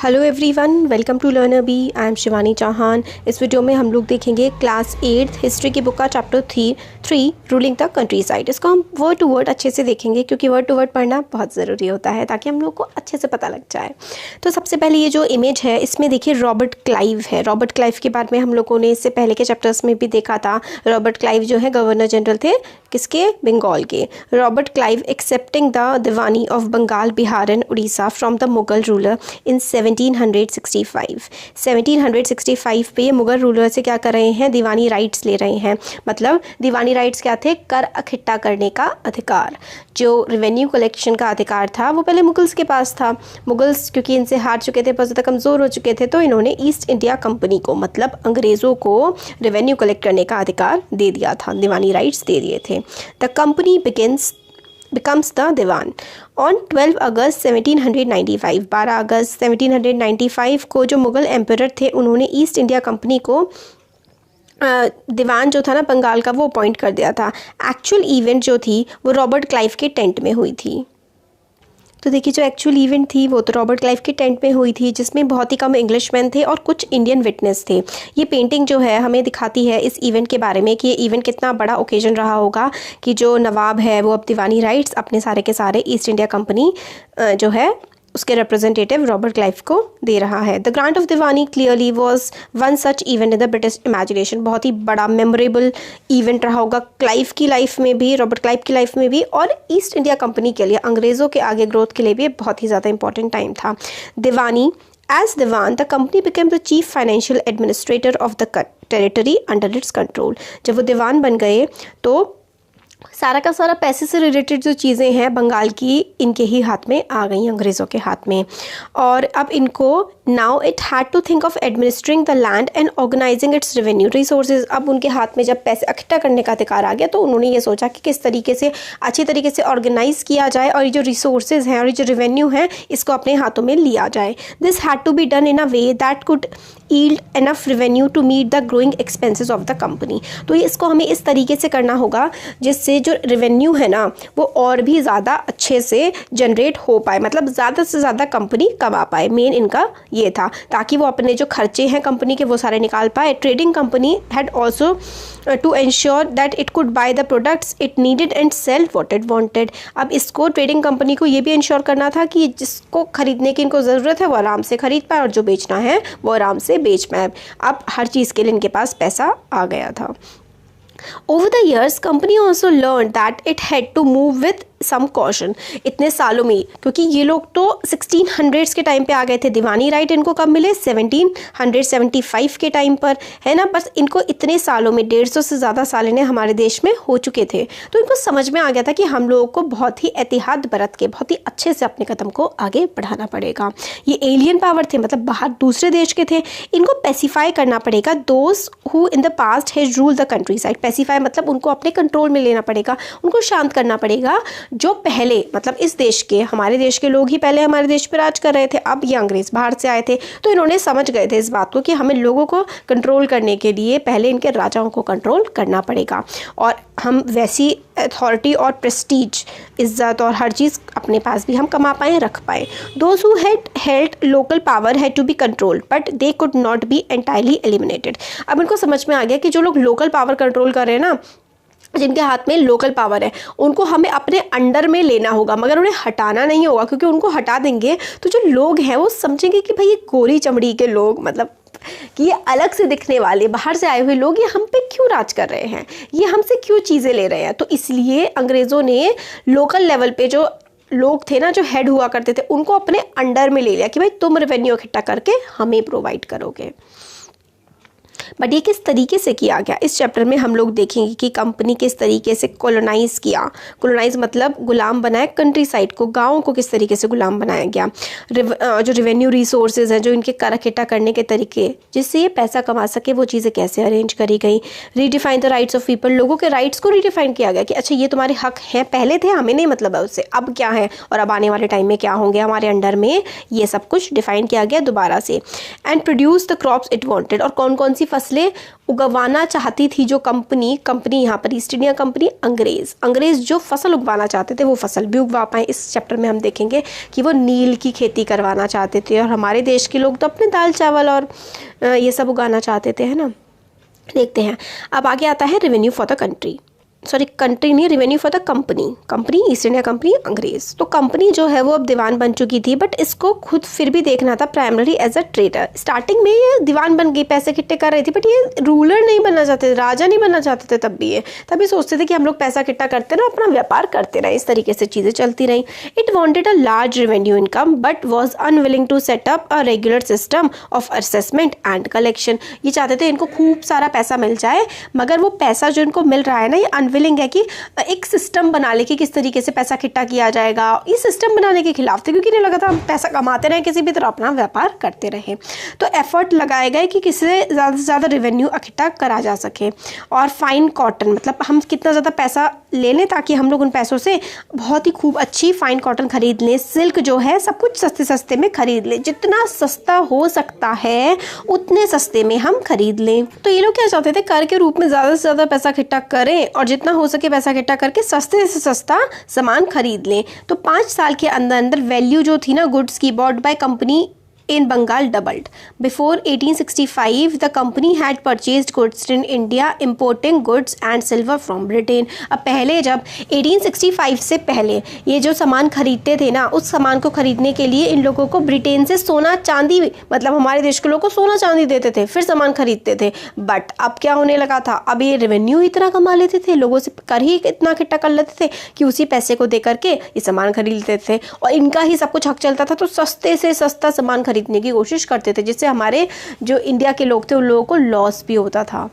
Hello everyone, welcome to learner B. I am Shivani Chauhan. इस video में हम लोग देखेंगे क्लास 8 हिस्ट्री की बुक का chapter 3 ruling the countryside. इसको हम वर्ड टू वर्ड अच्छे से देखेंगे क्योंकि वर्ड टू वर्ड पढ़ना बहुत ज़रूरी होता है ताकि हम लोग को अच्छे से पता लग जाए। तो सबसे पहले ये जो इमेज है इसमें देखिए रॉबर्ट क्लाइव है। रॉबर्ट क्लाइव के बारे में हम लोगों ने इससे पहले के चैप्टर्स में भी देखा था। रॉबर्ट क्लाइव जो है गवर्नर जनरल थे किसके? बंगाल के। Robert Clive accepting the diwani of Bengal, Bihar and Orissa from the Mughal ruler in 1765। 1765 पे ये मुगल रूलर से क्या कर रहे हैं? दीवानी राइट्स ले रहे हैं। मतलब दीवानी राइट्स क्या थे? कर इकट्ठा करने का अधिकार। जो रेवेन्यू कलेक्शन का अधिकार था वो पहले मुगल्स के पास था। मुगल्स क्योंकि इनसे हार चुके थे, बहुत ज़्यादा कमज़ोर हो चुके थे, तो इन्होंने ईस्ट इंडिया कंपनी को मतलब अंग्रेज़ों को रेवेन्यू कलेक्ट करने का अधिकार दे दिया था, दीवानी राइट्स दे दिए थे। The company becomes the diwan on 12 अगस्त 1795। 12 अगस्त 1795 को जो मुग़ल एम्परर थे उन्होंने ईस्ट इंडिया कंपनी को दीवान जो था ना बंगाल का वो अपॉइंट कर दिया था। एक्चुअल इवेंट जो थी वो रॉबर्ट क्लाइव के टेंट में हुई थी। तो देखिए जो एक्चुअल इवेंट थी वो तो रॉबर्ट क्लाइव के टेंट में हुई थी जिसमें बहुत ही कम इंग्लिशमैन थे और कुछ इंडियन विटनेस थे। ये पेंटिंग जो है हमें दिखाती है इस इवेंट के बारे में कि ये इवेंट कितना बड़ा ओकेजन रहा होगा कि जो नवाब है वो अब दीवानी राइट्स अपने सारे के सारे ईस्ट इंडिया कंपनी जो है उसके रिप्रेजेंटेटिव रॉबर्ट क्लाइव को दे रहा है। The grant of Deewani clearly was one such event in the British imagination. बहुत ही बड़ा मेमोरेबल इवेंट रहा होगा क्लाइव की लाइफ में भी, रॉबर्ट क्लाइव की लाइफ में भी, और ईस्ट इंडिया कंपनी के लिए, अंग्रेज़ों के आगे ग्रोथ के लिए भी बहुत ही ज़्यादा इंपॉर्टेंट टाइम था। Diwani as diwan the company became the chief financial administrator of the territory under its control. जब वो दीवान बन गए तो सारा का सारा पैसे से रिलेटेड जो चीज़ें हैं बंगाल की इनके ही हाथ में आ गई, अंग्रेज़ों के हाथ में। और अब इनको now it had to think of administering the land and organising its revenue resources. अब उनके हाथ में जब पैसे इकट्ठा करने का अधिकार आ गया तो उन्होंने ये सोचा कि किस तरीके से अच्छी तरीके से ऑर्गेनाइज किया जाए और ये जो रिसोर्सेज हैं और ये जो रेवेन्यू है इसको अपने हाथों में लिया जाए। This had to be done in a way that could yield enough revenue to meet the growing expenses of the company। तो इसको हमें इस तरीके से करना होगा जिससे जो रेवेन्यू है ना वो और भी ज़्यादा अच्छे से जनरेट हो पाए, मतलब ज़्यादा से ज़्यादा कंपनी कमा पाए। मेन इनका ये था ताकि वो अपने जो खर्चे हैं कंपनी के वो सारे निकाल पाए। Trading company had also to ensure that it could buy the products it needed and sell what it wanted. अब इसको ट्रेडिंग कंपनी को ये भी इंश्योर करना था कि जिसको खरीदने की इनको ज़रूरत है वो आराम से खरीद पाए और जो बेचना है वो आराम से बेच पाए। अब हर चीज़ के लिए इनके पास पैसा आ गया था। Over the years, company also learned that it had to move with some caution। इतने सालों में क्योंकि ये लोग तो 1600s के टाइम पे आ गए थे, दीवानी राइट इनको कब मिले? 1775 के टाइम पर, है ना। बस इनको इतने सालों में 150 से ज़्यादा साल इन्हें हमारे देश में हो चुके थे तो इनको समझ में आ गया था कि हम लोगों को बहुत ही एहतियात बरत के बहुत ही अच्छे से अपने कदम को आगे बढ़ाना पड़ेगा। ये एलियन पावर थे, मतलब बाहर दूसरे देश के थे, इनको पेसिफाई करना पड़ेगा। Those who in the past has rule the country side. Pacify मतलब उनको अपने कंट्रोल में लेना पड़ेगा, उनको शांत करना पड़ेगा। जो पहले मतलब इस देश के, हमारे देश के लोग ही पहले हमारे देश पर राज कर रहे थे, अब ये अंग्रेज़ बाहर से आए थे तो इन्होंने समझ गए थे इस बात को कि हमें लोगों को कंट्रोल करने के लिए पहले इनके राजाओं को कंट्रोल करना पड़ेगा और हम वैसी अथॉरिटी और प्रेस्टीज, इज्जत और हर चीज़ अपने पास भी हम कमा पाएँ, रख पाएँ। Those who had held local power had to be controlled but they could not be entirely eliminated. अब इनको समझ में आ गया कि जो लोग लोकल पावर कंट्रोल कर रहे हैं ना, जिनके हाथ में लोकल पावर है, उनको हमें अपने अंडर में लेना होगा मगर उन्हें हटाना नहीं होगा क्योंकि उनको हटा देंगे तो जो लोग हैं वो समझेंगे कि भाई ये गोरी चमड़ी के लोग, मतलब कि ये अलग से दिखने वाले बाहर से आए हुए लोग ये हम पे क्यों राज कर रहे हैं, ये हमसे क्यों चीज़ें ले रहे हैं। तो इसलिए अंग्रेज़ों ने लोकल लेवल पे जो लोग थे ना, जो हेड हुआ करते थे, उनको अपने अंडर में ले लिया कि भाई तुम रेवेन्यू इकट्ठा करके हमें प्रोवाइड करोगे। बट ये किस तरीके से किया गया इस चैप्टर में हम लोग देखेंगे कि कंपनी किस तरीके से कॉलोनाइज़ किया। कॉलोनाइज़ मतलब गुलाम बनाया कंट्री साइड को, गाँव को किस तरीके से गुलाम बनाया गया। जो रेवेन्यू रिसोर्सेज हैं, जो इनके कर इकट्ठा करने के तरीके जिससे ये पैसा कमा सके, वो चीज़ें कैसे अरेंज करी गई। Redefine the rights of people, लोगों के राइट्स को रीडिफाइन किया गया कि अच्छा ये तुम्हारे हक हैं, पहले थे हमें नहीं मतलब है उससे, अब क्या है और अब आने वाले टाइम में क्या होंगे हमारे अंडर में, ये सब कुछ डिफाइन किया गया दोबारा से। And produce the crops it wanted, और कौन कौन सी फसलें उगवाना चाहती थी जो कंपनी यहाँ पर ईस्ट इंडिया कंपनी, अंग्रेज़ जो फसल उगवाना चाहते थे वो फसल भी उगवा पाए। इस चैप्टर में हम देखेंगे कि वो नील की खेती करवाना चाहते थे, और हमारे देश के लोग तो अपने दाल चावल और ये सब उगाना चाहते थे, है ना। देखते हैं अब आगे आता है revenue for the country, country नहीं, revenue for the company East India Company अंग्रेज। तो कंपनी जो है वो अब दीवान बन चुकी थी, बट इसको खुद फिर भी देखना था primary as a trader. Starting में ये दीवान बन गई, पैसे इकट्ठे कर रही थी, बट ये रूलर नहीं बनना चाहते थे, राजा नहीं बनना चाहते थे। तभी सोचते थे कि हम लोग पैसा इकट्ठा करते रहे, अपना व्यापार करते रहे। इस तरीके से चीज़ें चलती रहीं। It wanted a large revenue income but was unwilling to set up a regular system of assessment and collection. ये चाहते थे इनको खूब सारा पैसा मिल जाए, मगर वो पैसा जो इनको मिल रहा है ना, ये विलिंग है कि एक सिस्टम बना ले कि किस तरीके से पैसा इकट्ठा किया जाएगा। इस सिस्टम बनाने के खिलाफ थे, क्योंकि नहीं लगा था हम पैसा कमाते रहे, किसी भी तरह अपना व्यापार करते रहे। तो एफर्ट लगाए गए कि किससे ज़्यादा से ज़्यादा रेवेन्यू इकट्ठा करा जा सके। और फाइन कॉटन, मतलब हम कितना ज़्यादा पैसा ले लें ताकि हम लोग उन पैसों से बहुत ही खूब अच्छी फाइन कॉटन खरीद लें। सिल्क जो है सब कुछ सस्ते सस्ते में खरीद लें, जितना सस्ता हो सकता है उतने सस्ते में हम खरीद लें। तो ये लोग क्या चाहते थे, कर के रूप में ज़्यादा से ज़्यादा पैसा इकट्ठा करें और जितना हो सके पैसा इकट्ठा करके सस्ते से सस्ता सामान खरीद लें। तो 5 साल के अंदर अंदर वैल्यू जो थी ना गुड्स की bought by company in Bengal doubled. Before 1865, the company had purchased goods in India, importing goods and silver from Britain. अब पहले जब 1865 से पहले ये जो सामान खरीदते थे ना, उस सामान को खरीदने के लिए इन लोगों को ब्रिटेन से सोना चांदी, मतलब हमारे देश के लोगों को सोना चांदी देते थे, फिर सामान खरीदते थे। बट अब क्या होने लगा था, अब ये रेवेन्यू इतना कमा लेते थे, लोगों से कर ही इतना इकट्ठा कर लेते थे कि उसी पैसे को दे करके ये सामान खरीद लेते थे, और इनका ही सब कुछ हक चलता था। तो सस्ते से सस्ता सामान खरीदने की कोशिश करते थे, जिससे हमारे जो इंडिया के लोग थे उन लोगों को लॉस भी होता था।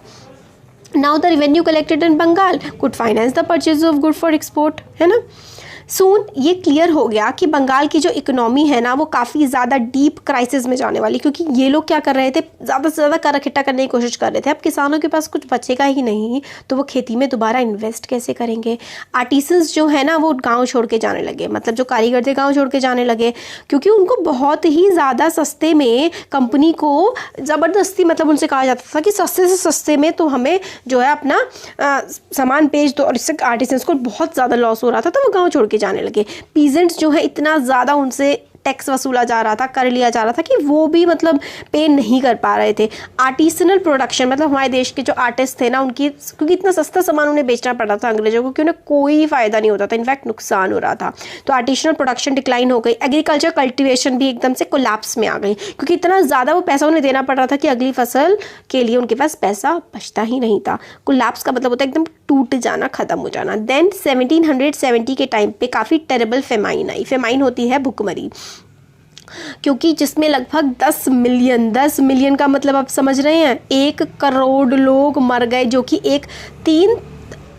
Now the revenue collected in Bengal could finance the purchase of good for export, है ना। सून ये क्लियर हो गया कि बंगाल की जो इकोनॉमी है ना वो काफ़ी ज़्यादा डीप क्राइसिस में जाने वाली, क्योंकि ये लोग क्या कर रहे थे, ज़्यादा से ज़्यादा कर इकट्ठा करने की कोशिश कर रहे थे। अब किसानों के पास कुछ बचेगा ही नहीं, तो वो खेती में दोबारा इन्वेस्ट कैसे करेंगे। आर्टिसंस जो है ना वो गाँव छोड़ के जाने लगे, मतलब जो कारीगर थे गाँव छोड़ के जाने लगे, क्योंकि उनको बहुत ही ज़्यादा सस्ते में कंपनी को ज़बरदस्ती, मतलब उनसे कहा जाता था कि सस्ते से सस्ते में तो हमें जो है अपना सामान बेच दो, और इससे आर्टिसंस को बहुत ज़्यादा लॉस हो रहा था, तो वो गाँव छोड़ के जाने लगे। पीजेंट्स जो है इतना ज़्यादा उनसे टैक्स वसूला जा रहा था, कर लिया जा रहा था कि वो भी मतलब पे नहीं कर पा रहे थे। आर्टिसनल प्रोडक्शन, मतलब हमारे देश के जो आर्टिस्ट थे ना उनकी, क्योंकि इतना सस्ता सामान उन्हें बेचना पड़ रहा था अंग्रेजों को कि उन्हें कोई फ़ायदा नहीं होता था, इनफैक्ट नुकसान हो रहा था। तो आर्टिसनल प्रोडक्शन डिक्लाइन हो गई। एग्रीकल्चर कल्टिवेशन भी एकदम से कोलैप्स में आ गई, क्योंकि इतना ज़्यादा वो पैसा उन्हें देना पड़ रहा था कि अगली फसल के लिए उनके पास पैसा बचता ही नहीं था। कोलैप्स का मतलब होता है एकदम टूट जाना, ख़त्म हो जाना। देन 1770 के टाइम पे काफ़ी टेरेबल फेमाइन आई। फेमाइन होती है भुखमरी, क्योंकि जिसमें लगभग 10 मिलियन का मतलब आप समझ रहे हैं, 1 करोड़ लोग मर गए, जो कि 3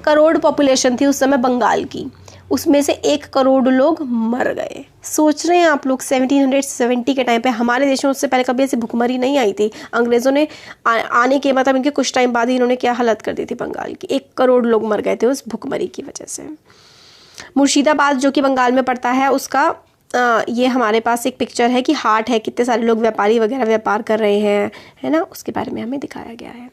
करोड़ पॉपुलेशन थी उस समय बंगाल की, उसमें से 1 करोड़ लोग मर गए। सोच रहे हैं आप लोग 1770 के टाइम पे हमारे देश में उससे पहले कभी ऐसी भुखमरी नहीं आई थी। अंग्रेज़ों ने आने के मतलब इनके कुछ टाइम बाद ही इन्होंने क्या हालत कर दी थी बंगाल की, 1 करोड़ लोग मर गए थे उस भुखमरी की वजह से। मुर्शिदाबाद जो कि बंगाल में पड़ता है, उसका ये हमारे पास एक पिक्चर है कि हाट है, कितने सारे लोग व्यापारी वगैरह व्यापार कर रहे हैं, है ना, उसके बारे में हमें दिखाया गया है।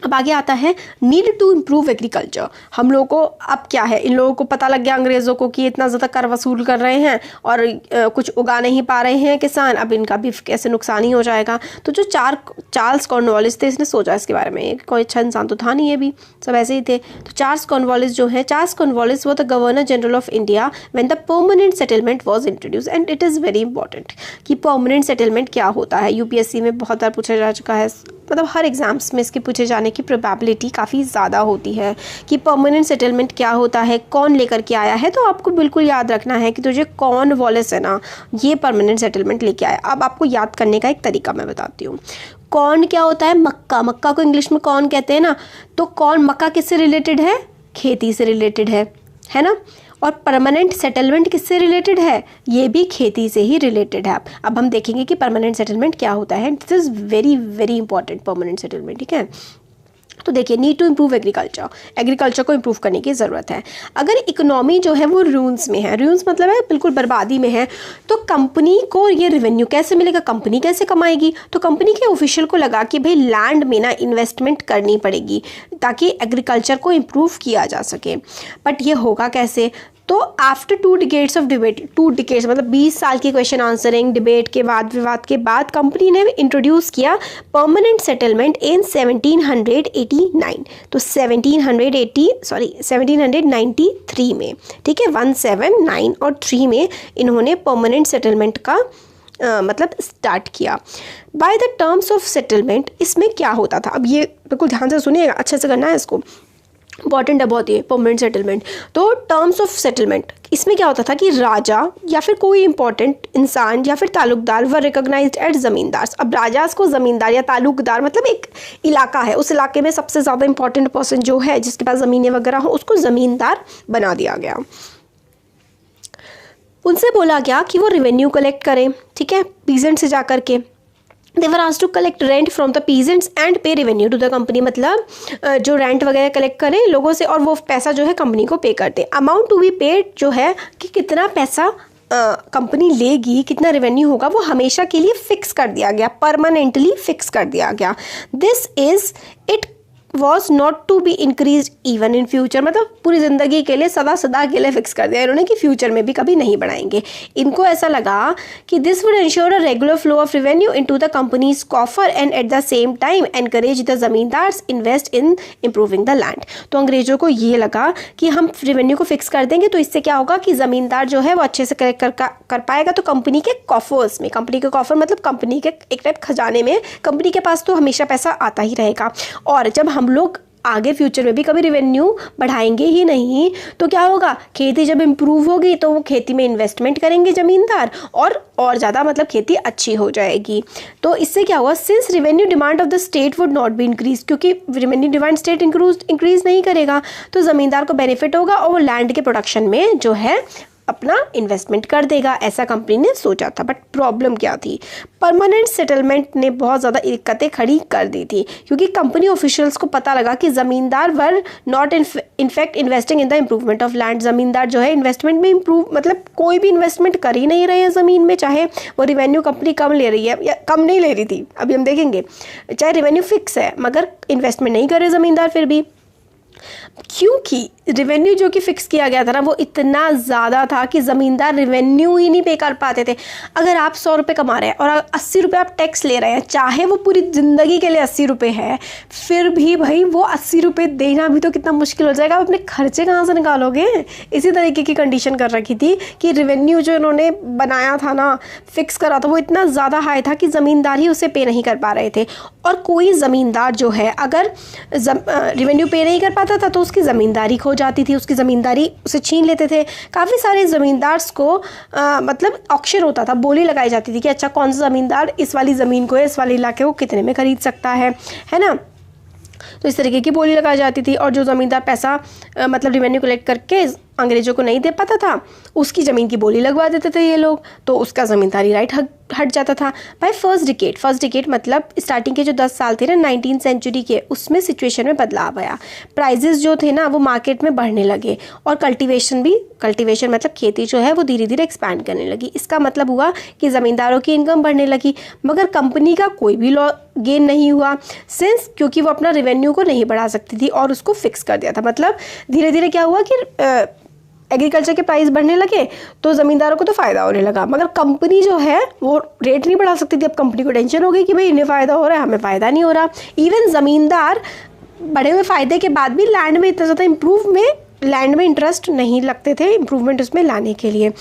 अब आगे आता है नीड टू इम्प्रूव एग्रीकल्चर। हम लोगों को अब क्या है, इन लोगों को पता लग गया अंग्रेज़ों को कि इतना ज़्यादा कर वसूल कर रहे हैं और कुछ उगा नहीं पा रहे हैं किसान, अब इनका भी कैसे नुकसान ही हो जाएगा। तो जो चार्ल्स कॉर्नवालिस थे, इसने सोचा इसके बारे में, कोई अच्छा इंसान तो था नहीं, ये भी सब ऐसे ही थे। तो चार्ल्स कॉर्नवालिस जो है, चार्ल्स कॉर्नवालिस वो the governor general of India when the permanent settlement was introduce, and it is very important कि परमानेंट सेटलमेंट क्या होता है। यूपीएससी में बहुत बार पूछा जा चुका है, मतलब हर एग्जाम्स में इसके पूछे जाने की प्रोबेबिलिटी काफ़ी ज़्यादा होती है कि परमानेंट सेटलमेंट क्या होता है, कौन लेकर के आया है। तो आपको बिल्कुल याद रखना है कि तुझे कॉर्नवालिस है ना, ये परमानेंट सेटलमेंट लेके आया। अब आपको याद करने का एक तरीका मैं बताती हूँ। कॉर्न क्या होता है, मक्का, मक्का को इंग्लिश में कॉर्न कहते हैं ना। तो कॉर्न, मक्का किससे रिलेटेड है, खेती से रिलेटेड है ना। और परमानेंट सेटलमेंट किससे रिलेटेड है, ये भी खेती से ही रिलेटेड है। अब हम देखेंगे कि परमानेंट सेटलमेंट क्या होता है। This is very very important, permanent settlement, ठीक है। तो देखिए, need to improve agriculture, agriculture को इम्प्रूव करने की ज़रूरत है। अगर इकोनॉमी जो है वो रून्स में है, रून्स मतलब है बिल्कुल बर्बादी में है, तो कंपनी को ये रेवेन्यू कैसे मिलेगा, कंपनी कैसे कमाएगी? तो कंपनी के ऑफिशियल को लगा कि भाई लैंड में ना इन्वेस्टमेंट करनी पड़ेगी ताकि एग्रीकल्चर को इम्प्रूव किया जा सके। बट ये होगा कैसे? तो after 2 decades of debate, 2 decades मतलब 20 साल की क्वेश्चन आंसरिंग डिबेट के बाद, विवाद के बाद, कंपनी ने इंट्रोड्यूस किया परमानेंट सेटलमेंट इन 1789। तो 1793 में, ठीक है, 17, 9 और 3 में इन्होंने परमानेंट सेटलमेंट का मतलब स्टार्ट किया। By the terms of settlement, इसमें क्या होता था? अब ये बिल्कुल ध्यान से सुनिएगा, अच्छे से करना है इसको, इंपॉर्टेंट है बहुत ये परमानेंट सेटलमेंट। तो टर्म्स ऑफ सेटलमेंट, इसमें क्या होता था कि राजा या फिर कोई इंपॉर्टेंट इंसान या फिर तालुकदार व रिकॉग्नाइज्ड एज ज़मींदार। अब राजा को ज़मींदार या तालुकदार मतलब एक इलाका है, उस इलाके में सबसे ज़्यादा इंपॉर्टेंट पर्सन जो है जिसके पास ज़मीनें वगैरह हो, उसको ज़मींदार बना दिया गया। उनसे बोला गया कि वो रेवेन्यू कलेक्ट करें, ठीक है, पीजेंट से जा कर के। They were asked to collect rent from the peasants and pay revenue to the company, मतलब जो रेंट वगैरह कलेक्ट करें लोगों से और वो पैसा जो है कंपनी को पे करते। अमाउंट टू बी पेड जो है कि कितना पैसा कंपनी लेगी, कितना रेवेन्यू होगा, वो हमेशा के लिए फिक्स कर दिया गया, परमानेंटली फिक्स कर दिया गया। This is it was not to be increase even in future, मतलब पूरी ज़िंदगी के लिए सदा के लिए फिक्स कर दिया इन्होंने कि फ्यूचर में भी कभी नहीं बढ़ाएंगे। इनको ऐसा लगा कि this would ensure a regular flow of revenue into the companies coffer and at the same time encourage the zamindars invest in improving the land. तो अंग्रेजों को ये लगा कि हम रेवेन्यू को फिक्स कर देंगे तो इससे क्या होगा कि ज़मींदार जो है वो अच्छे से कर पाएगा, तो कंपनी के कॉफर्स में, कंपनी के कॉफर मतलब कंपनी के एक टाइप खजाने में, कंपनी के पास तो हमेशा पैसा आता ही रहेगा। और जब हम लोग आगे फ्यूचर में भी कभी रेवेन्यू बढ़ाएंगे ही नहीं तो क्या होगा, खेती जब इम्प्रूव होगी तो वो खेती में इन्वेस्टमेंट करेंगे ज़मींदार और ज़्यादा मतलब खेती अच्छी हो जाएगी। तो इससे क्या हुआ, since revenue demand of the state would not be increase, क्योंकि रेवेन्यू डिमांड स्टेट इंक्रीज नहीं करेगा तो ज़मींदार को बेनिफिट होगा और वो लैंड के प्रोडक्शन में जो है अपना इन्वेस्टमेंट कर देगा, ऐसा कंपनी ने सोचा था। बट प्रॉब्लम क्या थी, परमानेंट सेटलमेंट ने बहुत ज़्यादा दिक्कतें खड़ी कर दी थी, क्योंकि कंपनी ऑफिशियल्स को पता लगा कि ज़मींदार were not in fact investing in the improvement of land. ज़मींदार जो है इन्वेस्टमेंट में मतलब कोई भी इन्वेस्टमेंट कर ही नहीं रहे हैं ज़मीन में, चाहे वो रेवेन्यू कंपनी कम ले रही है या कम नहीं ले रही थी, अभी हम देखेंगे, चाहे रेवेन्यू फिक्स है मगर इन्वेस्टमेंट नहीं करे ज़मींदार फिर भी, क्योंकि रेवेन्यू जो कि फिक्स किया गया था ना वो इतना ज़्यादा था कि ज़मींदार रेवेन्यू ही नहीं पे कर पाते थे। अगर आप 100 रुपये कमा रहे हैं और 80 रुपये आप टैक्स ले रहे हैं, चाहे वो पूरी ज़िंदगी के लिए 80 रुपये है, फिर भी भाई वो 80 रुपये देना भी तो कितना मुश्किल हो जाएगा, आप अपने खर्चे कहाँ से निकालोगे। इसी तरीके की कंडीशन कर रखी थी कि रेवेन्यू जो इन्होंने बनाया था ना, फिक्स करा था, वो इतना ज़्यादा हाई था कि ज़मींदार ही उसे पे नहीं कर पा रहे थे। और कोई ज़मींदार जो है अगर रेवेन्यू पे नहीं कर पाता था तो उसकी ज़मींदारी खो जाती थी, उसकी ज़मींदारी उसे छीन लेते थे। काफ़ी सारे ज़मींदार्स को मतलब ऑक्शन होता था, बोली लगाई जाती थी कि अच्छा कौन सा ज़मींदार इस वाली ज़मीन को, इस वाले इलाके को कितने में खरीद सकता है ना। तो इस तरीके की बोली लगाई जाती थी और जो ज़मींदार पैसा मतलब रेवेन्यू कलेक्ट करके अंग्रेज़ों को नहीं दे पाता था उसकी ज़मीन की बोली लगवा देते थे ये लोग, तो उसका ज़मींदारी राइट हट जाता था। भाई फर्स्ट डिकेड मतलब स्टार्टिंग के जो 10 साल थे ना 19th सेंचुरी के, उसमें सिचुएशन में बदलाव आया। प्राइजेस जो थे ना वो मार्केट में बढ़ने लगे और कल्टीवेशन मतलब खेती जो है वो धीरे धीरे एक्सपैंड करने लगी। इसका मतलब हुआ कि ज़मींदारों की इनकम बढ़ने लगी मगर कंपनी का कोई भी गेन नहीं हुआ, सिंस क्योंकि वो अपना रेवेन्यू को नहीं बढ़ा सकती थी और उसको फिक्स कर दिया था। मतलब धीरे धीरे क्या हुआ कि एग्रीकल्चर के प्राइस बढ़ने लगे तो ज़मींदारों को तो फ़ायदा होने लगा मगर कंपनी जो है वो रेट नहीं बढ़ा सकती थी। अब कंपनी को टेंशन हो गई कि भाई इन्हें फ़ायदा हो रहा है, हमें फ़ायदा नहीं हो रहा। इवन ज़मींदार बढ़े हुए फ़ायदे के बाद भी लैंड में इतना ज़्यादा लैंड में इंटरेस्ट नहीं लगते थे इम्प्रूवमेंट उसमें लाने के लिए।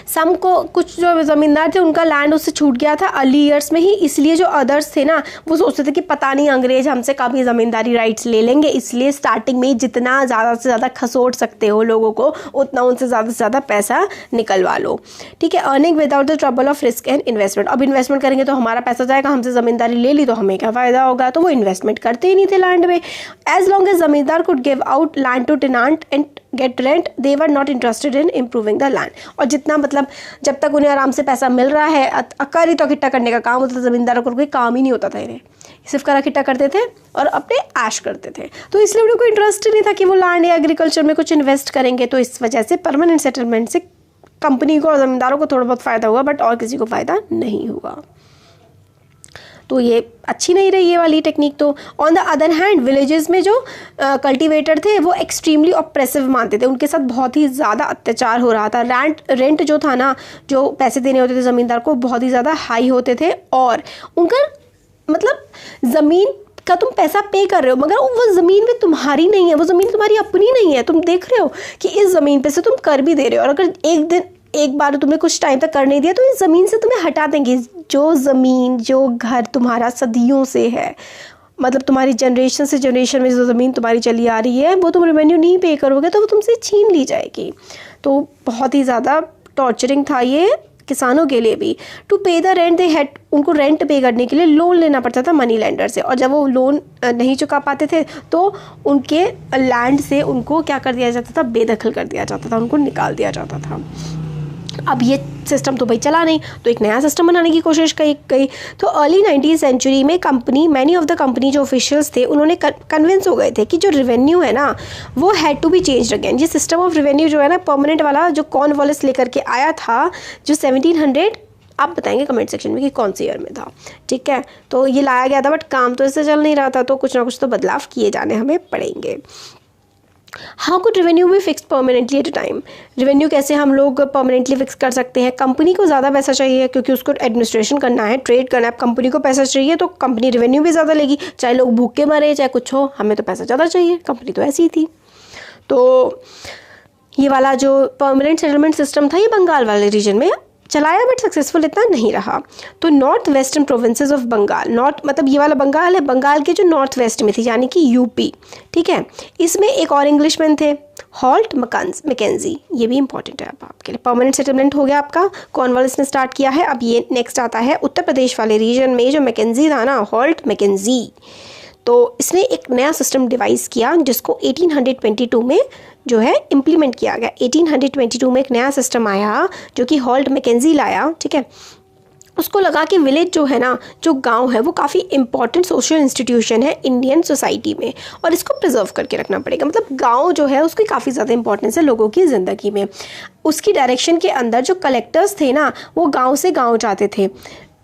कुछ जो ज़मींदार थे उनका लैंड उससे छूट गया था अर्ली ईयर्स में ही, इसलिए जो अदर्स थे ना वो सोचते थे कि पता नहीं अंग्रेज हमसे कभी ज़मींदारी राइट्स ले लेंगे, इसलिए स्टार्टिंग में जितना ज़्यादा से ज़्यादा खसोट सकते हो लोगों को उतना उनसे ज़्यादा से ज़्यादा पैसा निकलवा लो, ठीक है। Earning without the trouble of risk and investment. अब इन्वेस्टमेंट करेंगे तो हमारा पैसा जाएगा, हमसे ज़मींदारी ले ली तो हमें क्या फ़ायदा होगा, तो वो इन्वेस्टमेंट करते ही नहीं थे लैंड में। As long as zamindar could give out land to tenant and get rent they were not interested in improving the land. और जितना मतलब जब तक उन्हें आराम से पैसा मिल रहा है, अकर ही तो इकट्ठा करने का काम होता था, ज़मींदारों को कोई काम ही नहीं होता था, इन्हें सिर्फ करा इकट्ठा करते थे और अपने ऐश करते थे। तो इसलिए उन्हें कोई इंटरेस्ट ही नहीं था कि वो लैंड या एग्रीकल्चर में कुछ इन्वेस्ट करेंगे। तो इस वजह से परमानेंट सेटलमेंट से कंपनी को और ज़मींदारों को थोड़ा बहुत फ़ायदा हुआ, बट और किसी को फ़ायदा नहीं हुआ। तो ये अच्छी नहीं रही ये वाली टेक्निक। तो on the other hand villages में जो कल्टीवेटर थे वो एक्सट्रीमली ऑप्रेसिव मानते थे, उनके साथ बहुत ही ज़्यादा अत्याचार हो रहा था। रेंट जो था ना, जो पैसे देने होते थे ज़मींदार को, बहुत ही ज़्यादा हाई होते थे। और उनका मतलब ज़मीन का तुम पैसा पे कर रहे हो मगर वो ज़मीन भी तुम्हारी नहीं है, वो ज़मीन तुम्हारी अपनी नहीं है। तुम देख रहे हो कि इस ज़मीन पे से तुम कर भी दे रहे हो, और अगर एक बार तुमने कुछ टाइम तक कर नहीं दिया तो इस ज़मीन से तुम्हें हटा देंगे। जो ज़मीन, जो घर तुम्हारा सदियों से है, मतलब तुम्हारी जनरेशन से जनरेशन में जो ज़मीन तुम्हारी चली आ रही है, वो तुम रेवेन्यू नहीं पे करोगे तो वो तुमसे छीन ली जाएगी। तो बहुत ही ज़्यादा टॉर्चरिंग था ये किसानों के लिए भी। टू पे द रेंट दे हैड, उनको रेंट पे करने के लिए लोन लेना पड़ता था मनी लेंडर से, और जब वो लोन नहीं चुका पाते थे तो उनके लैंड से उनको क्या कर दिया जाता था, बेदखल कर दिया जाता था, उनको निकाल दिया जाता था। अब ये सिस्टम तो भाई चला नहीं, तो एक नया सिस्टम बनाने की कोशिश गई। तो अर्ली 19th सेंचुरी में मैनी ऑफ द कंपनी जो ऑफिशियल्स थे उन्होंने कन्विंस हो गए थे कि जो रेवेन्यू है ना वो had to be changed again. ये सिस्टम ऑफ रेवेन्यू जो है ना परमानेंट वाला, जो कॉर्नवालिस लेकर के आया था, जो 1700, आप बताएंगे कमेंट सेक्शन में कि कौन से ईयर में था, ठीक है। तो ये लाया गया था, बट काम तो इससे चल नहीं रहा था, तो कुछ ना कुछ तो बदलाव किए जाने हमें पड़ेंगे। हाउ कुड रेवेन्यू भी fix permanently at a time, revenue कैसे हम लोग परमानेंटली फिक्स कर सकते हैं। कंपनी को ज़्यादा पैसा चाहिए क्योंकि उसको एडमिनिस्ट्रेशन करना है, ट्रेड करना है, कंपनी को पैसा चाहिए तो कंपनी रेवेन्यू भी ज़्यादा लेगी, चाहे लोग भूखे मरे चाहे कुछ हो, हमें तो पैसा ज़्यादा चाहिए, कंपनी तो ऐसी ही थी। तो ये वाला जो परमानेंट सेटलमेंट सिस्टम था ये बंगाल वाले रीजन में चलाया, बट सक्सेसफुल इतना नहीं रहा। तो north western provinces of Bengal, north मतलब ये वाला बंगाल है, बंगाल के जो नॉर्थ वेस्ट में थी यानी कि यूपी, ठीक है। इसमें एक और इंग्लिशमैन थे, हॉल्ट मैकेंजी, ये भी इंपॉर्टेंट है अब आपके लिए। परमानेंट सेटलमेंट हो गया आपका, कॉर्नवालिस ने स्टार्ट किया है। अब ये नेक्स्ट आता है उत्तर प्रदेश वाले रीजन में, जो मैकेंजी था ना, हॉल्ट मैकेंजी, तो इसने एक नया सिस्टम डिवाइस किया जिसको 1822 में जो है इम्प्लीमेंट किया गया। 1822 में एक नया सिस्टम आया जो कि हॉल्ट मैकेंजी लाया, ठीक है। उसको लगा कि विलेज जो है ना, जो गांव है, वो काफ़ी इंपॉर्टेंट सोशल इंस्टीट्यूशन है इंडियन सोसाइटी में, और इसको प्रिजर्व करके रखना पड़ेगा। मतलब गांव जो है उसकी काफ़ी ज़्यादा इंपॉर्टेंस है लोगों की ज़िंदगी में। उसकी डायरेक्शन के अंदर जो कलेक्टर्स थे ना, वो गाँव से गाँव जाते थे।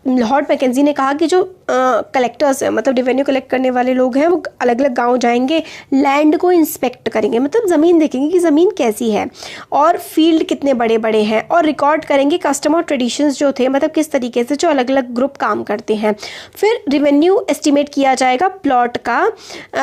हॉल्ट मैकेंजी ने कहा कि जो कलेक्टर्स हैं, मतलब रेवेन्यू कलेक्ट करने वाले लोग हैं, वो अलग अलग गांव जाएंगे, लैंड को इंस्पेक्ट करेंगे, मतलब ज़मीन देखेंगे कि ज़मीन कैसी है और फील्ड कितने बड़े बड़े हैं, और रिकॉर्ड करेंगे कस्टम और ट्रेडिशंस जो थे, मतलब किस तरीके से जो अलग अलग ग्रुप काम करते हैं। फिर रेवेन्यू एस्टिमेट किया जाएगा प्लॉट का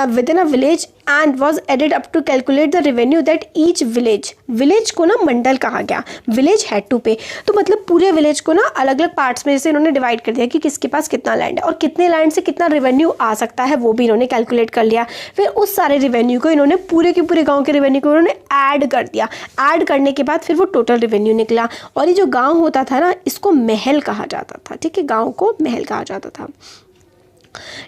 within a village and was added up to calculate the revenue that each village को ना मंडल कहा गया, विलेज हैड टू पे। तो मतलब पूरे विलेज को ना अलग अलग पार्ट्स में जैसे इन्होंने डिवाइड कर दिया कि किसके पास कितना लैंड है और कितने लैंड से कितना रेवेन्यू आ सकता है, वो भी इन्होंने कैलकुलेट कर लिया। फिर उस सारे रेवेन्यू को इन्होंने पूरे के पूरे गांव के रेवेन्यू को इन्होंने ऐड कर दिया। ऐड करने के बाद फिर वो टोटल रेवेन्यू निकला। और ये जो गांव होता था ना, इसको महल कहा जाता था, ठीक है, गांव को महल कहा जाता था।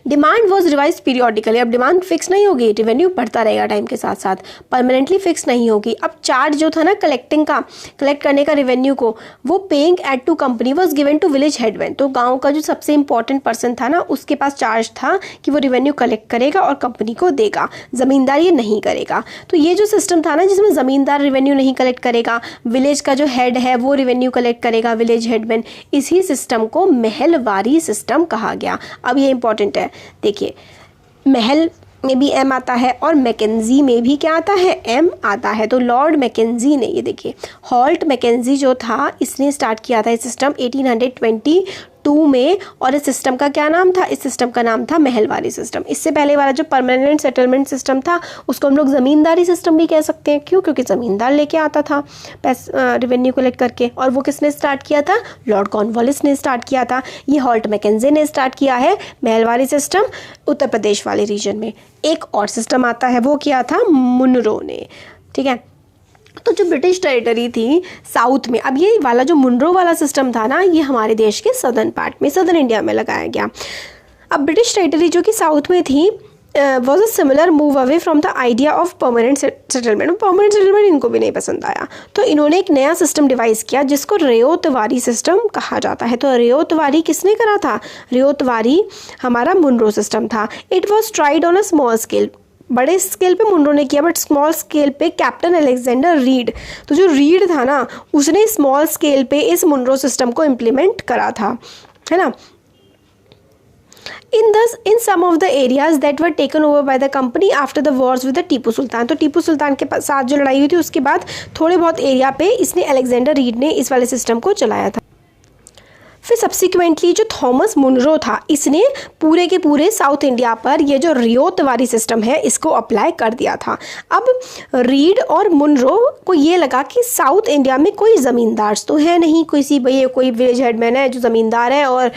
डिमांड वॉज रिवाइज पीरियोडिकली, अब डिमांड फिक्स नहीं होगी, रेवेन्यू बढ़ता रहेगा टाइम के साथ साथ, परमानेंटली फिक्स नहीं होगी। अब चार्ज जो था ना कलेक्ट करने का रेवेन्यू को, वो paying at to company was given to village headman. तो गांव का जो सबसे इंपॉर्टेंट पर्सन था ना, उसके पास चार्ज था कि वो रेवेन्यू कलेक्ट करेगा और कंपनी को देगा, ज़मींदार ये नहीं करेगा। तो ये जो सिस्टम था ना, जिसमें ज़मींदार रेवेन्यू नहीं कलेक्ट करेगा, विलेज का जो हेड है वो रेवेन्यू कलेक्ट करेगा, विलेज हेडमैन, इसी सिस्टम को महलवारी सिस्टम कहा गया। अब ये इंपॉर्टेंट है, देखिए महल में भी एम आता है और मैकेंजी में भी क्या आता है, एम आता है। तो लॉर्ड मैकेंजी ने, ये देखिए हॉल्ट मैकेंजी जो था, इसने स्टार्ट किया था ये सिस्टम 1822 में, और इस सिस्टम का क्या नाम था, इस सिस्टम का नाम था महलवारी सिस्टम। इससे पहले वाला जो परमानेंट सेटलमेंट सिस्टम था उसको हम लोग ज़मींदारी सिस्टम भी कह सकते हैं। क्यों? क्योंकि ज़मींदार लेके आता था रेवेन्यू कलेक्ट करके। और वो किसने स्टार्ट किया था, लॉर्ड कॉर्नवालिस ने स्टार्ट किया था। ये हॉल्ट मैकेंजी ने स्टार्ट किया है महलवारी सिस्टम उत्तर प्रदेश वाले रीजन में। एक और सिस्टम आता है, वो किया था मुनरो ने, ठीक है। तो जो ब्रिटिश टेरिटरी थी साउथ में, अब ये वाला जो मुनरो वाला सिस्टम था ना, ये हमारे देश के सदर्न पार्ट में, सदर्न इंडिया में लगाया गया। अब ब्रिटिश टेरिटरी जो कि साउथ में थी, was a similar move away from the idea of permanent settlement. Permanent settlement इनको भी नहीं पसंद आया, तो इन्होंने एक नया सिस्टम डिवाइस किया जिसको रियोतवारी सिस्टम कहा जाता है। तो रियोतवारी किसने करा था? रियोतवारी हमारा मुनरो सिस्टम था। It was tried on a small scale, बड़े स्केल पे मुनरो ने किया, बट स्मॉल स्केल पे कैप्टन अलेक्जेंडर रीड, तो जो रीड था ना उसने स्मॉल स्केल पे इस मुनरो सिस्टम को इम्प्लीमेंट करा था, है ना। in some of the areas that were taken over by the company after the wars with the Tipu Sultan, तो टीपू सुल्तान के साथ जो लड़ाई हुई थी उसके बाद थोड़े बहुत एरिया पे इसने अलेक्जेंडर रीड ने इस वाले सिस्टम को चलाया था। फिर सब्सिक्वेंटली जो थॉमस मुनरो था इसने पूरे के पूरे साउथ इंडिया पर ये जो रियोतवारी सिस्टम है इसको अप्लाई कर दिया था। अब रीड और मुनरो को ये लगा कि साउथ इंडिया में कोई ज़मींदार तो है नहीं, कोई विलेज हेडमैन है जो ज़मींदार है और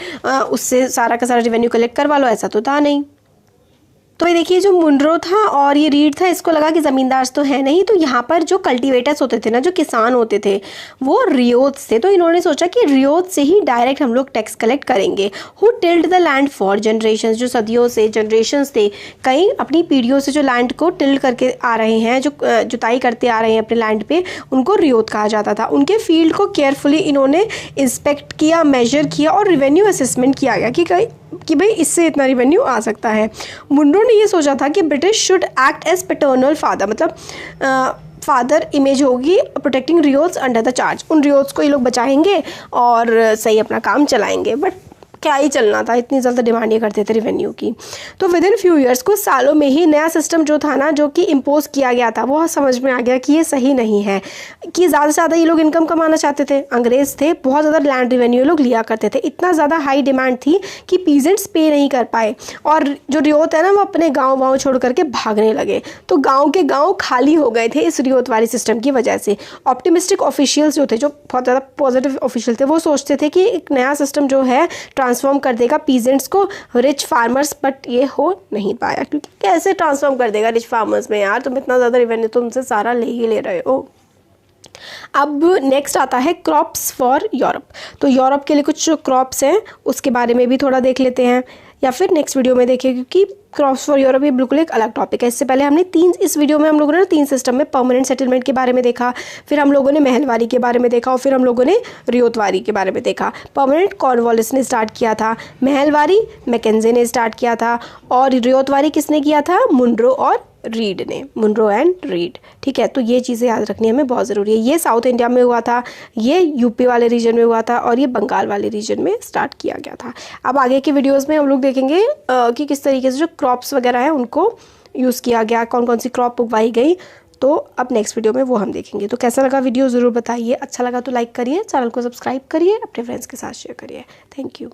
उससे सारा का सारा रेवेन्यू कलेक्ट करवा लो, ऐसा तो था नहीं। तो ये देखिए जो मुनरो था और ये रीड था, इसको लगा कि ज़मींदार तो है नहीं, तो यहाँ पर जो कल्टीवेटर्स होते थे ना, जो किसान होते थे वो रियोत से, तो इन्होंने सोचा कि रियोत से ही डायरेक्ट हम लोग टैक्स कलेक्ट करेंगे। Who tilde the land for generation, जो सदियों से जनरेशन्स थे, कई अपनी पीढ़ियों से जो लैंड को टिल्ड करके आ रहे हैं, जो जुताई करते आ रहे हैं अपने लैंड पे, उनको रियोत कहा जाता था। उनके फील्ड को केयरफुली इन्होंने इंस्पेक्ट किया, मेजर किया और रिवेन्यू असेसमेंट किया गया कि भाई इससे इतना रिवेन्यू आ सकता है। मुनरो ने ये सोचा था कि British should act as paternal father, मतलब फादर इमेज होगी protecting ryots under the charge, उन रियोट्स को ये लोग बचाएंगे और सही अपना काम चलाएंगे। बट क्या ही चलना था, इतनी ज़्यादा डिमांड ये करते थे रेवेन्यू की। तो विद इन फ्यू ईयर्स, कुछ सालों में ही नया सिस्टम जो था ना, जो कि इम्पोज किया गया था, वो समझ में आ गया कि ये सही नहीं है, कि ज़्यादा से ज़्यादा ये लोग इनकम कमाना चाहते थे। अंग्रेज़ थे, बहुत ज़्यादा लैंड रेवेन्यू लोग लिया करते थे, इतना ज़्यादा हाई डिमांड थी कि पीजेंट्स पे नहीं कर पाए और जो रियोत है ना वो अपने गाँव वाँव छोड़ करके भागने लगे। तो गाँव के गाँव खाली हो गए थे इस रियोतवारी सिस्टम की वजह से। ऑप्टिमिस्टिक ऑफिशियल्स जो थे, जो बहुत ज़्यादा पॉजिटिव ऑफिशियल थे, वो सोचते थे कि एक नया सिस्टम जो है ट्रांसफॉर्म कर देगा पीजेंट्स को रिच फार्मर्स, बट ये हो नहीं पाया, क्योंकि कैसे ट्रांसफॉर्म कर देगा रिच फार्मर्स में यार, तुम इतना ज़्यादा रेवेन्यू तो उनसे सारा ले ही ले रहे हो। अब नेक्स्ट आता है क्रॉप्स फॉर यूरोप। तो यूरोप के लिए कुछ क्रॉप्स हैं, उसके बारे में भी थोड़ा देख लेते हैं, या फिर नेक्स्ट वीडियो में देखिए, क्योंकि क्रॉप्स फॉर यूरोप ये बिल्कुल एक अलग टॉपिक है। इससे पहले हमने इस वीडियो में हम लोगों ने 3 सिस्टम में परमानेंट सेटलमेंट के बारे में देखा, फिर हम लोगों ने महलवारी के बारे में देखा और फिर हम लोगों ने रियोतवारी के बारे में देखा। परमानेंट कॉर्नवालिस ने स्टार्ट किया था, महलवारी मैकेंजे ने स्टार्ट किया था और रियोतवारी किसने किया था? मुनरो और रीड ने, मुनरो एंड रीड। ठीक है, तो ये चीज़ें याद रखनी हमें बहुत ज़रूरी है। ये साउथ इंडिया में हुआ था, ये यूपी वाले रीजन में हुआ था और ये बंगाल वाले रीजन में स्टार्ट किया गया था। अब आगे के वीडियोस में हम लोग देखेंगे कि किस तरीके से जो क्रॉप्स वगैरह हैं उनको यूज़ किया गया, कौन कौन सी क्रॉप उगाई गई। तो अब नेक्स्ट वीडियो में वो हम देखेंगे। तो कैसा लगा वीडियो ज़रूर बताइए, अच्छा लगा तो लाइक करिए, चैनल को सब्सक्राइब करिए, अपने फ्रेंड्स के साथ शेयर करिए। Thank you.